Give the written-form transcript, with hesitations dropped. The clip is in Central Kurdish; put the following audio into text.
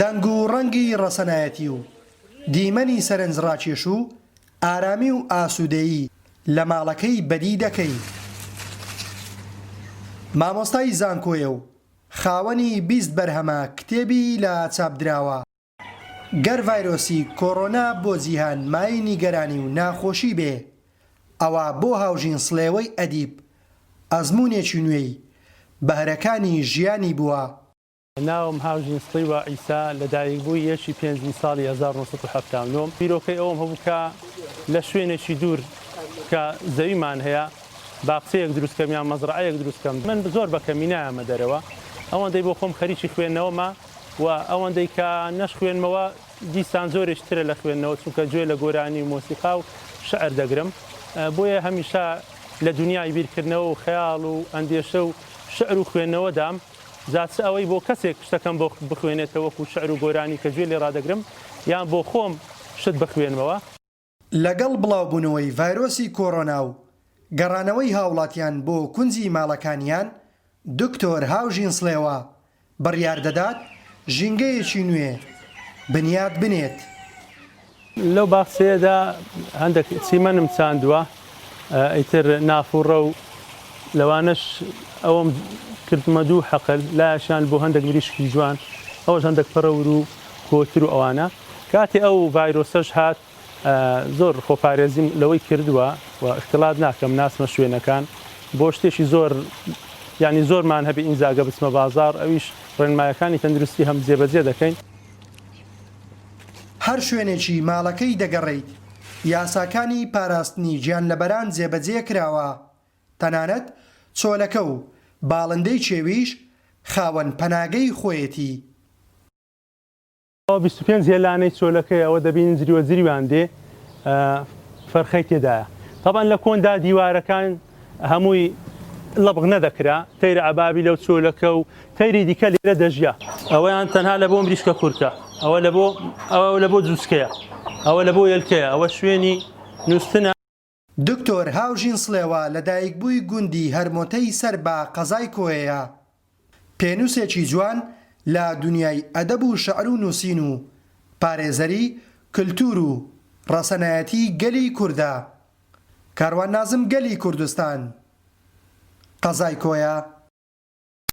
دەنگ و ڕەنگی ڕەسەنایەتی و دیمەنی سەرنجڕاکێش و ئارامی و ئاسوودەیی لە ماڵەکەی بەدی دەکەی. مامۆستای زانکۆیە و خاوەنی 20 بەرهەمە کتێبی لە چاپدراوە. گەر ڤایرۆسی کۆڕۆنا بۆ جیهان مای نیگەرانی و ناخۆشی بێ، ئەوە بۆ هاوژین سڵێوەی ئەدیب ئەزموونێکی نوێی بەهرەکانی ژیانی بووە. ناوم هاوژین سڵێوە ئیسا لەدایکبووی یەکی 5 ساڵی 1970 بیرۆکەی ئەوم هەبوو کە لە شوێنێکی دوور کە زەویمان هەیە باخچەیەک دروستکەم یان مەزرعەیەک دروستکەم. من زۆر بەکەمی نایەمە دەرەوە، ئەوەندەی بۆ خۆم خەریکی خوێندنەوەمە و ئەوەندەی کە نەشخوێنمەوە دیسان زۆرێشترە لە خوێندنەوە، چونکە گوێ لە گۆرانی مۆسیقا و شعر دەگرم. بۆیە هەمیشە لە دنیای بیرکردنەوە و خەیاڵ و ئەندێشە و شعر و خوێندنەوەدام زات ئەوەی بۆ کەسێک شتەکەم بۆ بخوێنێتەوە وەکو شعر و گۆرانی کە گوێ لێ ڕادەگرم یان بۆ خۆم شت بخوێنمەوە. لەگەڵ بڵاوبوونەوەی ڤایرۆسی کۆڕۆنا و گەڕانەوەی هاوڵاتیان بۆ کونجی ماڵەکانیان، دکتۆر هاوژین سڵێوە بڕیار دەدات ژینگەیەکی نوێ بنیاد بنێت. لەو باخچەیەدا هەندێک چیمەنم چاندووە، ئیتر نافوڕە و لەوانش ئەوەم کردمە 2 حەقل لایەشان بۆ هەندێک مریشکی جوان، ئەوەش هەندێک پەڕەور و کۆتر و ئەوانە. کاتی ئەو ڤایرۆسەش هات زۆر خۆپارێزیم لەوەی کردووە و اختلاات ناکەم ناسمە شوێنەکان بۆ شتێکی زۆر ینی زۆرمان هەبی ئینزاگە بچمە بازار، ئەویش ڕێنمایەکانی تەندروستی هەم جێبەجێ دەکەین. هەر شوێنێکی ماڵەکەی دەگەڕێیت یاساکانی پاراستنی گیانلەبەران جێبەجێ کراوە، تەنانەت چۆلەکە و باڵندەی چێویش خاوەن پەناگەی خۆیەتی. 25 هێلانەی چۆلەکەی ئەوە دەبین زریوە زریوان دێ فەرخەی تێدایە. طبعاً لە کۆندا دیوارەکان هەمووی لەبغ نەدەکرا، تەیرە ئەبابی لەو چۆلەکە و تەیری دیکە لێرە دەژیا. ئەوەیان تەنها لە بۆ مریشکە کورکە، ئەوە لە بۆ جووسکەیە، ئەوە لە بۆ یلکەیە، ئەوە شوێنی نووسنە. دکتۆر هاوژین سڵێوە لە دایکبووی گوندی هەرمۆتەی سەر بە قەزای کۆیەیە، پێنووسێکی جوان لە دنیای ئەدەب و شەعر و نووسین و پارێزەری کللتور و ڕەسەنایەتی گەلی کوردە. کاروان نازم گەلی کوردستان قەزای کۆیە.